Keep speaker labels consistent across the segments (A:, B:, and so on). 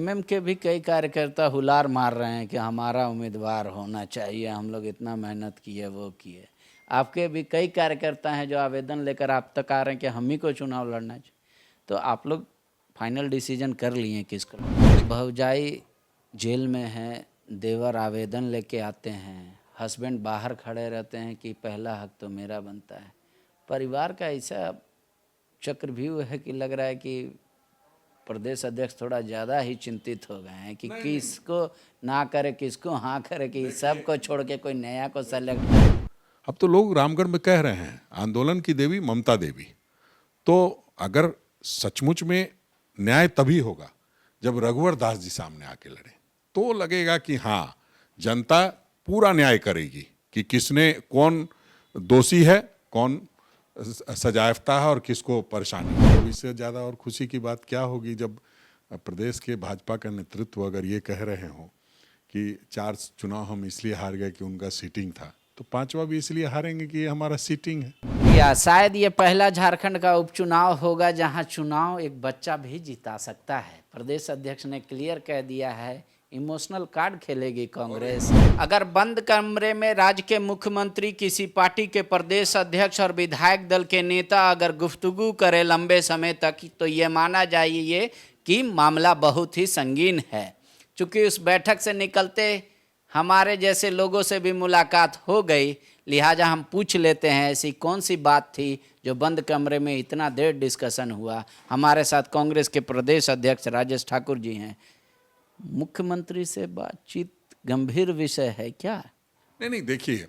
A: MM के भी कई कार्यकर्ता हुलार मार रहे हैं कि हमारा उम्मीदवार होना चाहिए, हम लोग इतना मेहनत किए वो किए। आपके भी कई कार्यकर्ता हैं जो आवेदन लेकर आप तक आ रहे हैं कि हम ही को चुनाव लड़ना चाहिए। तो आप लोग फाइनल डिसीजन कर लिए हैं किसको? भौजाई जेल में है, देवर आवेदन लेके आते हैं, हस्बैंड बाहर खड़े रहते हैं कि पहला हक तो मेरा बनता है। परिवार का ऐसा चक्रव्यूह है कि लग रहा है कि प्रदेश अध्यक्ष थोड़ा ज़्यादा ही चिंतित हो गए हैं कि किसको ना करे किसको हाँ करे, कि सबको छोड़ के कोई नया को सेलेक्ट करे।
B: अब तो लोग रामगढ़ में कह रहे हैं आंदोलन की देवी ममता देवी। तो अगर सचमुच में न्याय तभी होगा जब रघुवर दास जी सामने आके लड़े, तो लगेगा कि हाँ, जनता पूरा न्याय करेगी कि किसने, कौन दोषी है, कौन सजायाफ्ता है और किसको परेशानी है। तो इससे ज़्यादा और खुशी की बात क्या होगी जब प्रदेश के भाजपा का नेतृत्व अगर ये कह रहे हो कि 4 चुनाव हम इसलिए हार गए कि उनका सीटिंग था, तो 5वां भी इसलिए हारेंगे कि ये हमारा सीटिंग है।
A: या शायद ये पहला झारखंड का उपचुनाव होगा जहां चुनाव एक बच्चा भी जिता सकता है। प्रदेश अध्यक्ष ने क्लियर कह दिया है, इमोशनल कार्ड खेलेगी कांग्रेस। अगर बंद कमरे में राज्य के मुख्यमंत्री किसी पार्टी के प्रदेश अध्यक्ष और विधायक दल के नेता अगर गुफ्तगू करे लंबे समय तक, तो ये माना जाइए कि मामला बहुत ही संगीन है। चूँकि उस बैठक से निकलते हमारे जैसे लोगों से भी मुलाकात हो गई, लिहाजा हम पूछ लेते हैं ऐसी कौन सी बात थी जो बंद कमरे में इतना देर डिस्कशन हुआ। हमारे साथ कांग्रेस के प्रदेश अध्यक्ष राजेश ठाकुर जी हैं। मुख्यमंत्री से बातचीत गंभीर विषय है क्या?
B: नहीं, देखिए,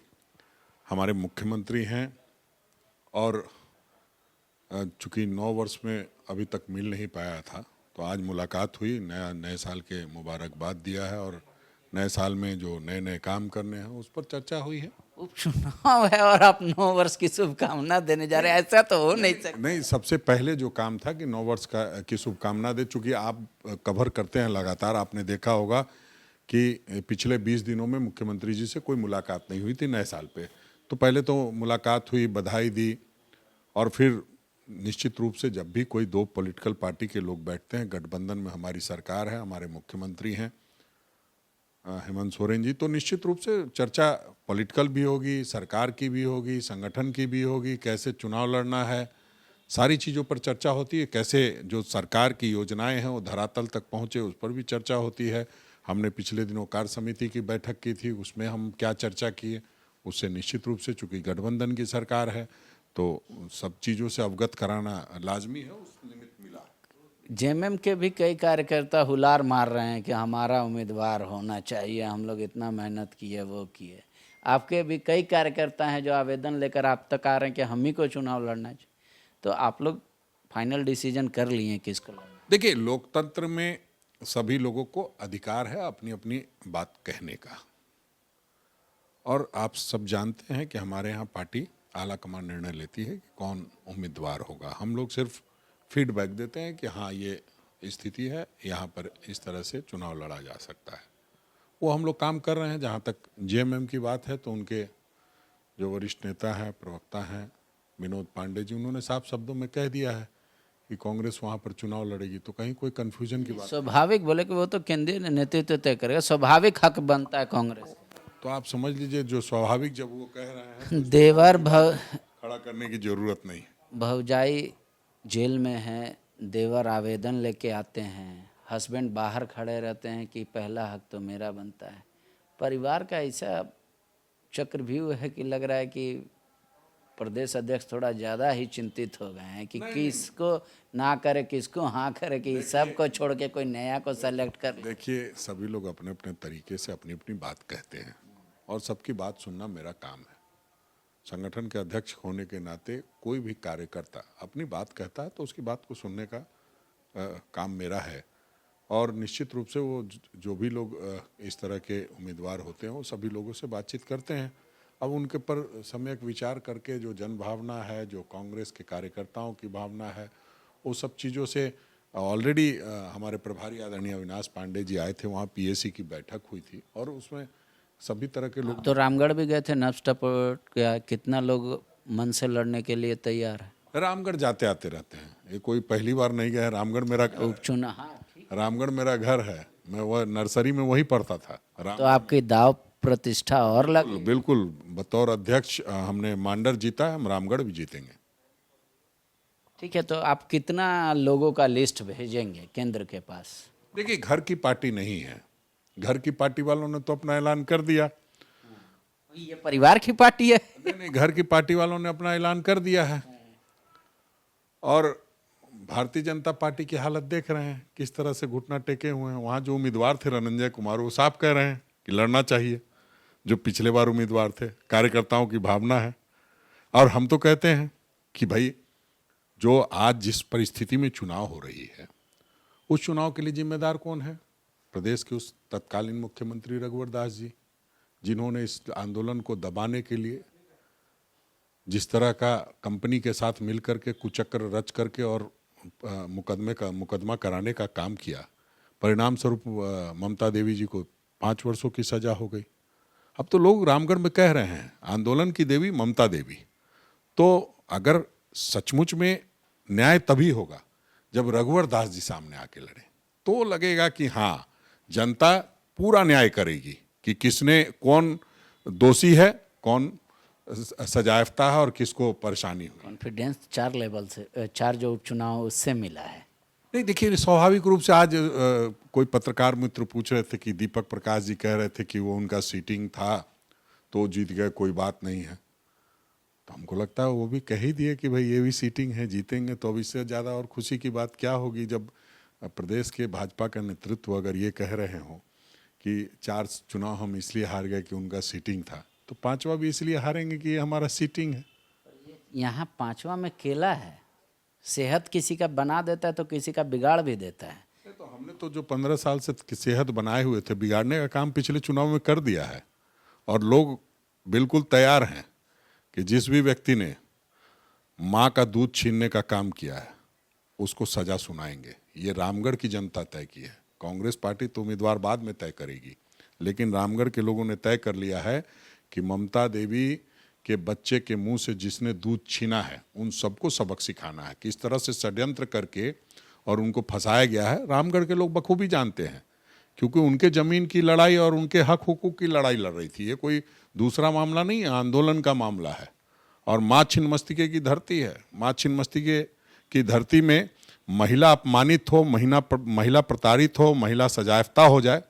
B: हमारे मुख्यमंत्री हैं और चूंकि 9 वर्ष में अभी तक मिल नहीं पाया था, तो आज मुलाकात हुई, नए साल के मुबारकबाद दिया है और नए साल में जो नए नए काम करने हैं उस पर चर्चा हुई है।
A: उपचुनाव है और आप 9 वर्ष की शुभकामना देने जा रहे हैं, ऐसा तो हो नहीं सकता।
B: नहीं, सबसे पहले जो काम था कि 9 वर्ष की शुभकामना दे। चूंकि आप कवर करते हैं लगातार, आपने देखा होगा कि पिछले 20 दिनों में मुख्यमंत्री जी से कोई मुलाकात नहीं हुई थी नए साल पे। तो पहले तो मुलाकात हुई, बधाई दी, और फिर निश्चित रूप से जब भी कोई 2 पॉलिटिकल पार्टी के लोग बैठते हैं, गठबंधन में हमारी सरकार है, हमारे मुख्यमंत्री हैं हेमंत सोरेन जी, तो निश्चित रूप से चर्चा पॉलिटिकल भी होगी, सरकार की भी होगी, संगठन की भी होगी, कैसे चुनाव लड़ना है, सारी चीज़ों पर चर्चा होती है। कैसे जो सरकार की योजनाएं हैं वो धरातल तक पहुँचे, उस पर भी चर्चा होती है। हमने पिछले दिनों कार्य समिति की बैठक की थी, उसमें हम क्या चर्चा किए, उससे निश्चित रूप से चूँकि गठबंधन की सरकार है तो सब चीज़ों से अवगत कराना लाजमी है, उस निमित्त मिला।
A: जेएमएम के भी कई कार्यकर्ता हुलार मार रहे हैं कि हमारा उम्मीदवार होना चाहिए, हम लोग इतना मेहनत किए वो किए। आपके भी कई कार्यकर्ता हैं जो आवेदन लेकर आप तक आ रहे हैं कि हम ही को चुनाव लड़ना चाहिए। तो आप लोग फाइनल डिसीजन कर लिए हैं किसको लड़ना?
B: देखिए, लोकतंत्र में सभी लोगों को अधिकार है अपनी अपनी बात कहने का, और आप सब जानते हैं कि हमारे यहाँ पार्टी आला कमान निर्णय लेती है कि कौन उम्मीदवार होगा। हम लोग सिर्फ फीडबैक देते हैं कि हाँ, ये स्थिति है, यहाँ पर इस तरह से चुनाव लड़ा जा सकता है। वो हम लोग काम कर रहे हैं। जहाँ तक जेएमएम की बात है तो उनके जो वरिष्ठ नेता हैं, प्रवक्ता हैं विनोद पांडे जी, उन्होंने साफ शब्दों में कह दिया है कि कांग्रेस वहाँ पर चुनाव लड़ेगी। तो कहीं कोई कन्फ्यूजन की बात?
A: स्वाभाविक बोले कि वो तो केंद्रीय नेतृत्व तय करेगा, स्वाभाविक हक बनता है कांग्रेस।
B: तो आप समझ लीजिए, जो स्वाभाविक जब वो कह रहे हैं तो
A: देवर
B: खड़ा करने की जरूरत नहीं।
A: भौजाई जेल में है, देवर आवेदन लेके आते हैं, हस्बैंड बाहर खड़े रहते हैं कि पहला हक तो मेरा बनता है। परिवार का ऐसा चक्रव्यूह है कि लग रहा है कि प्रदेश अध्यक्ष थोड़ा ज़्यादा ही चिंतित हो गए हैं कि किसको ना करे किसको हाँ करे, कि सबको छोड़ के कोई नया को सेलेक्ट कर।
B: देखिए, सभी लोग अपने अपने तरीके से अपनी अपनी बात कहते हैं और सबकी बात सुनना मेरा काम है। संगठन के अध्यक्ष होने के नाते कोई भी कार्यकर्ता अपनी बात कहता है तो उसकी बात को सुनने का काम मेरा है। और निश्चित रूप से वो जो भी लोग इस तरह के उम्मीदवार होते हैं वो सभी लोगों से बातचीत करते हैं। अब उनके पर सम्यक विचार करके जो जन भावना है, जो कांग्रेस के कार्यकर्ताओं की भावना है, वो सब चीज़ों से ऑलरेडी हमारे प्रभारी आदरणीय अविनाश पांडे जी आए थे, वहाँ पीएसी की बैठक हुई थी और उसमें सभी तरह के लोग।
A: तो रामगढ़ भी गए थे, नब्ज टपट गया, कितना लोग मन से लड़ने के लिए तैयार है?
B: रामगढ़ जाते आते रहते हैं, ये कोई पहली बार नहीं गया है रामगढ़। मेरा
A: उपचुनाव, हाँ ठीक
B: रामगढ़ मेरा घर है, मैं वह नर्सरी में वहीं पढ़ता था।
A: तो आपकी दाव प्रतिष्ठा और लगी।
B: बिल्कुल, बतौर अध्यक्ष हमने मांडर जीता है, हम रामगढ़ भी जीतेंगे।
A: ठीक है, तो आप कितना लोगों का लिस्ट भेजेंगे केंद्र के पास?
B: देखिए, घर की पार्टी नहीं है, घर की पार्टी वालों ने तो अपना ऐलान कर दिया।
A: ये परिवार की पार्टी है।
B: नहीं, घर की पार्टी वालों ने अपना ऐलान कर दिया है। और भारतीय जनता पार्टी की हालत देख रहे हैं, किस तरह से घुटना टेके हुए हैं। वहाँ जो उम्मीदवार थे रणंजय कुमार, वो साफ कह रहे हैं कि लड़ना चाहिए, जो पिछले बार उम्मीदवार थे। कार्यकर्ताओं की भावना है। और हम तो कहते हैं कि भाई, जो आज जिस परिस्थिति में चुनाव हो रही है, उस चुनाव के लिए जिम्मेदार कौन है? प्रदेश के उस तत्कालीन मुख्यमंत्री रघुवर दास जी, जिन्होंने इस आंदोलन को दबाने के लिए जिस तरह का कंपनी के साथ मिलकर के कुचक्र रच करके और मुकदमा कराने का काम किया। परिणाम स्वरूप ममता देवी जी को 5 वर्षों की सजा हो गई। अब तो लोग रामगढ़ में कह रहे हैं आंदोलन की देवी ममता देवी। तो अगर सचमुच में न्याय तभी होगा जब रघुवर दास जी सामने आके लड़े, तो लगेगा कि हाँ, जनता पूरा न्याय करेगी कि किसने, कौन दोषी है, कौन सजायाफ्ता है और किसको परेशानी हुई।
A: कॉन्फिडेंस 4 लेवल से, 4 जो उपचुनाव उससे मिला है।
B: नहीं, देखिए, स्वाभाविक रूप से आज कोई पत्रकार मित्र पूछ रहे थे कि दीपक प्रकाश जी कह रहे थे कि वो उनका सीटिंग था तो जीत गए, कोई बात नहीं है। तो हमको लगता है वो भी कह ही दिए कि भाई ये भी सीटिंग है, जीतेंगे। तो अब इससे ज़्यादा और खुशी की बात क्या होगी, जब प्रदेश के भाजपा का नेतृत्व अगर ये कह रहे हो कि 4 चुनाव हम इसलिए हार गए कि उनका सीटिंग था, तो 5वां भी इसलिए हारेंगे कि ये हमारा सीटिंग है।
A: यहाँ 5वां में केला है। सेहत किसी का बना देता है तो किसी का बिगाड़ भी देता है।
B: तो हमने तो जो 15 साल से सेहत बनाए हुए थे, बिगाड़ने का काम पिछले चुनाव में कर दिया है। और लोग बिल्कुल तैयार हैं कि जिस भी व्यक्ति ने माँ का दूध छीनने का काम किया है उसको सजा सुनाएंगे। ये रामगढ़ की जनता तय की है। कांग्रेस पार्टी तो उम्मीदवार बाद में तय करेगी, लेकिन रामगढ़ के लोगों ने तय कर लिया है कि ममता देवी के बच्चे के मुंह से जिसने दूध छीना है उन सबको सबक सिखाना है। किस तरह से षड्यंत्र करके और उनको फंसाया गया है, रामगढ़ के लोग बखूबी जानते हैं, क्योंकि उनके ज़मीन की लड़ाई और उनके हक हुकूक की लड़ाई लड़ रही थी। ये कोई दूसरा मामला नहीं है, आंदोलन का मामला है। और माँ छिन्नमस्तिके की धरती है। माँ छिन्नमस्तिके की धरती में महिला अपमानित हो, महिला प्रताड़ित हो, महिला सजायाफ्ता हो जाए,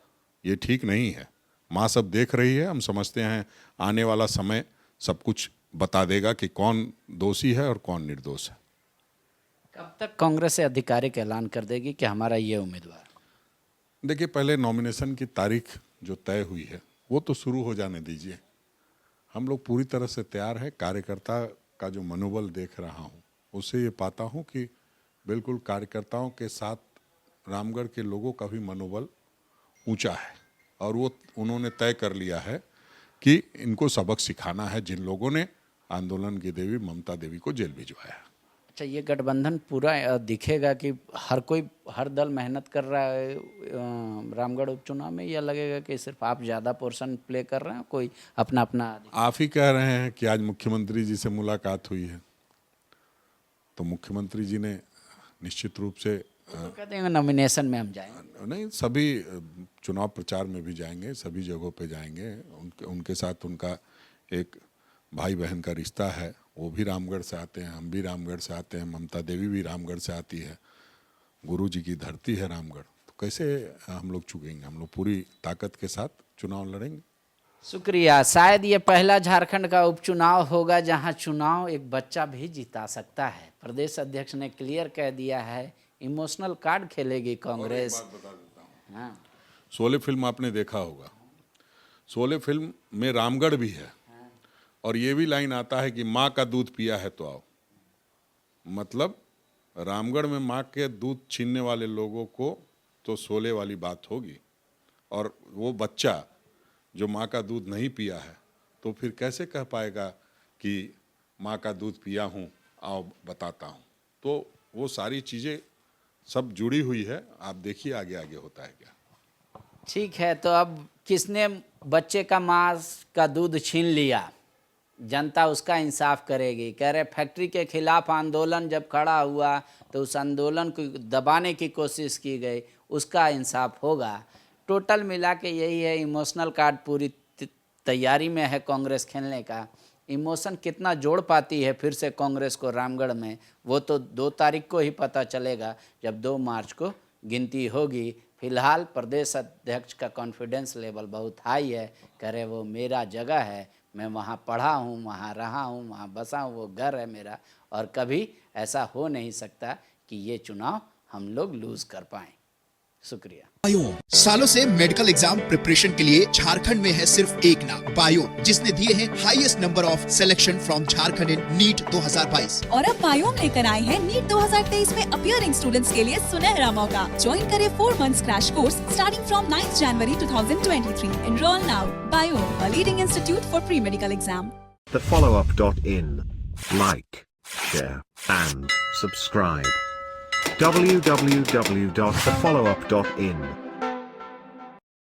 B: ये ठीक नहीं है। माँ सब देख रही है। हम समझते हैं आने वाला समय सब कुछ बता देगा कि कौन दोषी है और कौन निर्दोष है।
A: कब तक कांग्रेस से आधिकारिक ऐलान कर देगी कि हमारा ये उम्मीदवार?
B: देखिए, पहले नॉमिनेशन की तारीख जो तय हुई है वो तो शुरू हो जाने दीजिए। हम लोग पूरी तरह से तैयार है। कार्यकर्ता का जो मनोबल देख रहा हूँ उससे ये पाता हूँ कि बिल्कुल कार्यकर्ताओं के साथ रामगढ़ के लोगों का भी मनोबल ऊंचा है। और वो उन्होंने तय कर लिया है कि इनको सबक सिखाना है, जिन लोगों ने आंदोलन की देवी ममता देवी को जेल भिजवाया।
A: अच्छा, ये गठबंधन पूरा दिखेगा कि हर दल मेहनत कर रहा है रामगढ़ उपचुनाव में, या लगेगा कि सिर्फ आप ज़्यादा पोर्शन प्ले कर रहे हैं, कोई अपना अपना?
B: आप ही कह रहे हैं कि आज मुख्यमंत्री जी से मुलाकात हुई है, तो मुख्यमंत्री जी ने निश्चित रूप से
A: तो कहते हैं नॉमिनेशन में हम जाएंगे।
B: नहीं, सभी चुनाव प्रचार में भी जाएंगे, सभी जगहों पे जाएंगे। उनके साथ उनका एक भाई बहन का रिश्ता है। वो भी रामगढ़ से आते हैं, हम भी रामगढ़ से आते हैं, ममता देवी भी रामगढ़ से आती है। गुरु जी की धरती है रामगढ़, तो कैसे हम लोग चूकेंगे? हम लोग पूरी ताकत के साथ चुनाव लड़ेंगे।
A: शुक्रिया। शायद ये पहला झारखंड का उपचुनाव होगा जहां चुनाव एक बच्चा भी जिता सकता है। प्रदेश अध्यक्ष ने क्लियर कह दिया है, इमोशनल कार्ड खेलेगी कांग्रेस।
B: और एक बात बता देता हूं,
A: हाँ,
B: शोले फिल्म आपने देखा होगा। शोले फिल्म में रामगढ़ भी है और ये भी लाइन आता है कि माँ का दूध पिया है तो आओ। मतलब रामगढ़ में माँ के दूध छीनने वाले लोगों को तो शोले वाली बात होगी, और वो बच्चा जो माँ का दूध नहीं पिया है तो फिर कैसे कह पाएगा कि माँ का दूध पिया हूँ, आओ बताता हूँ। तो वो सारी चीज़ें सब जुड़ी हुई है। आप देखिए आगे आगे होता है क्या।
A: ठीक है, तो अब किसने बच्चे का माँ का दूध छीन लिया, जनता उसका इंसाफ करेगी। कह रहे फैक्ट्री के खिलाफ आंदोलन जब खड़ा हुआ तो उस आंदोलन को दबाने की कोशिश की गई, उसका इंसाफ होगा। टोटल मिला के यही है, इमोशनल कार्ड पूरी तैयारी में है कांग्रेस खेलने का। इमोशन कितना जोड़ पाती है फिर से कांग्रेस को रामगढ़ में, वो तो 2 तारीख को ही पता चलेगा जब 2 मार्च को गिनती होगी। फिलहाल प्रदेश अध्यक्ष का कॉन्फिडेंस लेवल बहुत हाई है, कह रहे वो मेरा जगह है, मैं वहाँ पढ़ा हूँ, वहाँ रहा हूँ, वहाँ बसा हूँ, वो घर है मेरा, और कभी ऐसा हो नहीं सकता कि ये चुनाव हम लोग लूज़ कर पाएँ। शुक्रिया।
C: बायोम सालों से मेडिकल एग्जाम प्रिपरेशन के लिए झारखंड में है सिर्फ एक नाम, बायोम, जिसने दिए हैं highest number of selection from Jharkhand in NEET 2022।
D: और अब बायोम लेकर आए हैं नीट 2023 में अपीयरिंग स्टूडेंट्स के लिए सुनहरा मौका। ज्वाइन करें 4 months crash course starting from 9 January 2023। Enroll now. Biome, a leading institute for pre-medical exam.
E: thefollowup.in. Like, share, and subscribe. www.thefollowup.in